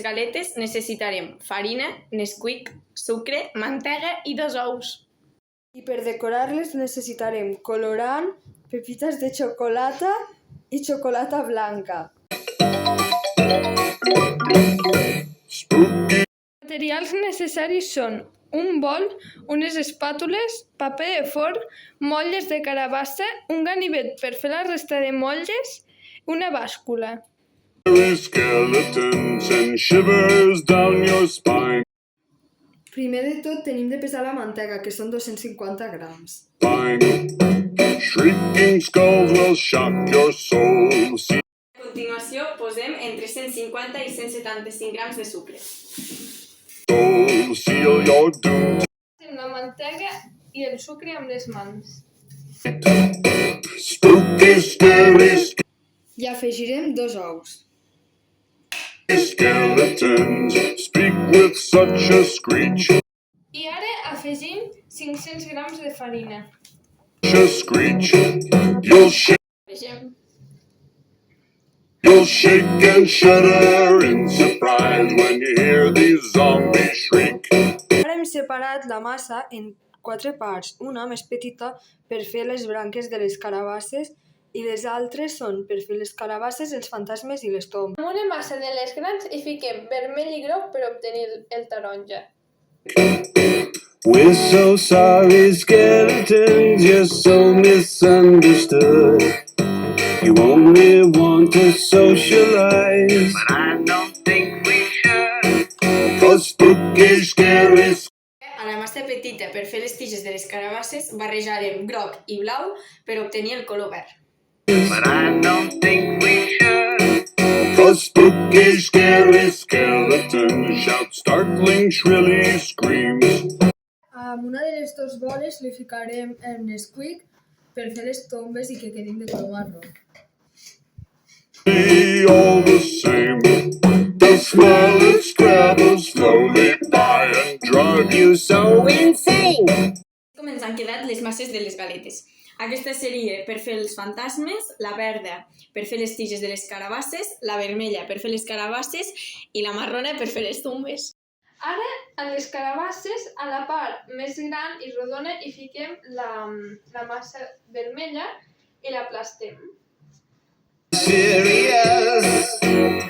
galetes necessitarem farina, Nesquik, sucre, mantega i 2 ous. I per decorar-les necessitarem colorant, pepites de xocolata i xocolata blanca. Els materials necessaris són un bol, unes espàtules, paper de forn, motlles de carabassa, un ganivet per fer la resta de motlles, una bàscula. Primer de tot tenim de pesar la mantega, que són 250 grams. A continuació posem entre 150 i 175 grams de sucre. Passem la mantega i el sucre amb les mans. I afegirem 2 ous. I ara afegim 500 grams de farina. You'll shake and shudder in surprise when you hear these zombies shriek. Ara hem separat la massa en 4 parts, una més petita per fer les branques de les carabasses i les altres són per fer les carabasses, els fantasmes i les tombes. Amb una massa de les grans hi fiquem vermell i groc per obtenir el taronja. We're so sorry, skeletons, you're so misunderstood. You only want to socialize, but I don't think we should. Cause spooky, scary. A la massa petita per fer les tiges de les carabasses barrejarem groc i blau per obtenir el color verd. But I don't think we should. Cause spooky, scary skeletons shout startling, shrilly screams. Amb una de les 2 boles li ficarem el Nesquik per fer les tombes i que quedin de color marró. All the same, the smell it scrabbles slowly by and drive you so insane. Com ens han quedat les masses de les galetes. Aquesta seria per fer els fantasmes, la verda per fer les tiges de les carabasses, la vermella per fer les carabasses i la marrona per fer les tombes. Ara, a les carabasses, a la part més gran i rodona hi fiquem la massa vermella i l'aplastem. Serious,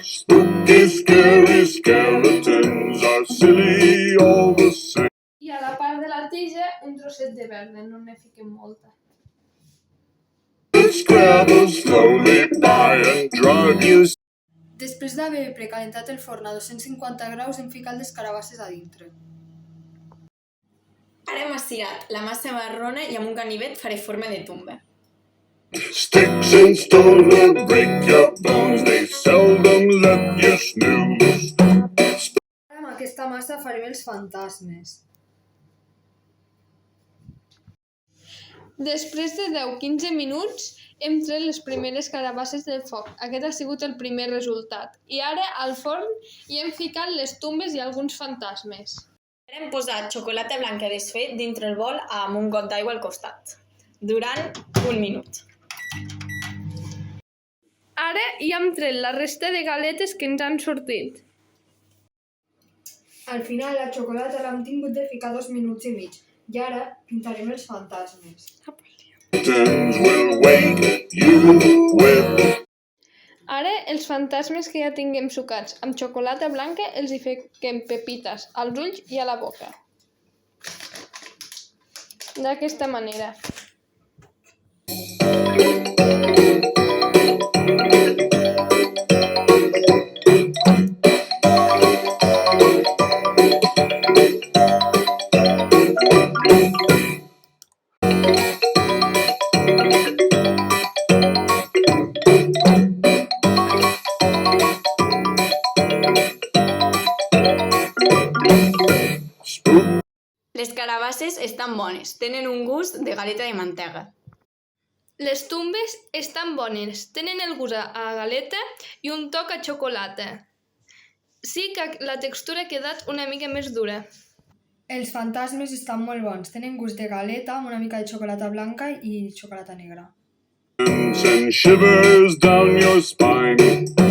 spooky, scary skeletons are silly all the same. I a la part de la tija, un trosset de verda, no n'hi fiquem molta. It scrabbles slowly by and drive you. Després d'haver precalentat el forn a 250 graus, hem ficat les carabasses a dintre. Ara hem acirat la massa marrona i amb un ganivet faré forma de tomba. Sticks and stones will break your bones, they seldom let you snooze. Ara amb aquesta massa farem els fantasmes. Després de 10-15 minuts hem tret les primeres carabasses del foc. Aquest ha sigut el primer resultat. I ara al forn hi hem ficat les tombes i alguns fantasmes. Ara hem posat xocolata blanca desfet dintre el bol amb un got d'aigua al costat, durant 1 minut. Ara hi hem tret la resta de galetes que ens han sortit. Al final la xocolata l'hem tingut de ficar 2 minuts i mig. I ara pintarem els fantasmes. Ara els fantasmes que ja tinguem sucats amb xocolata blanca els hi fiquem pepites als ulls i a la boca. D'aquesta manera. Les carabasses estan bones, tenen un gust de galeta de mantega. Les tombes estan bones, tenen el gust a galeta i un toc a xocolata. Sí que la textura ha quedat una mica més dura. Els fantasmes estan molt bons, tenen gust de galeta amb una mica de xocolata blanca i xocolata negra. And shivers down your spine.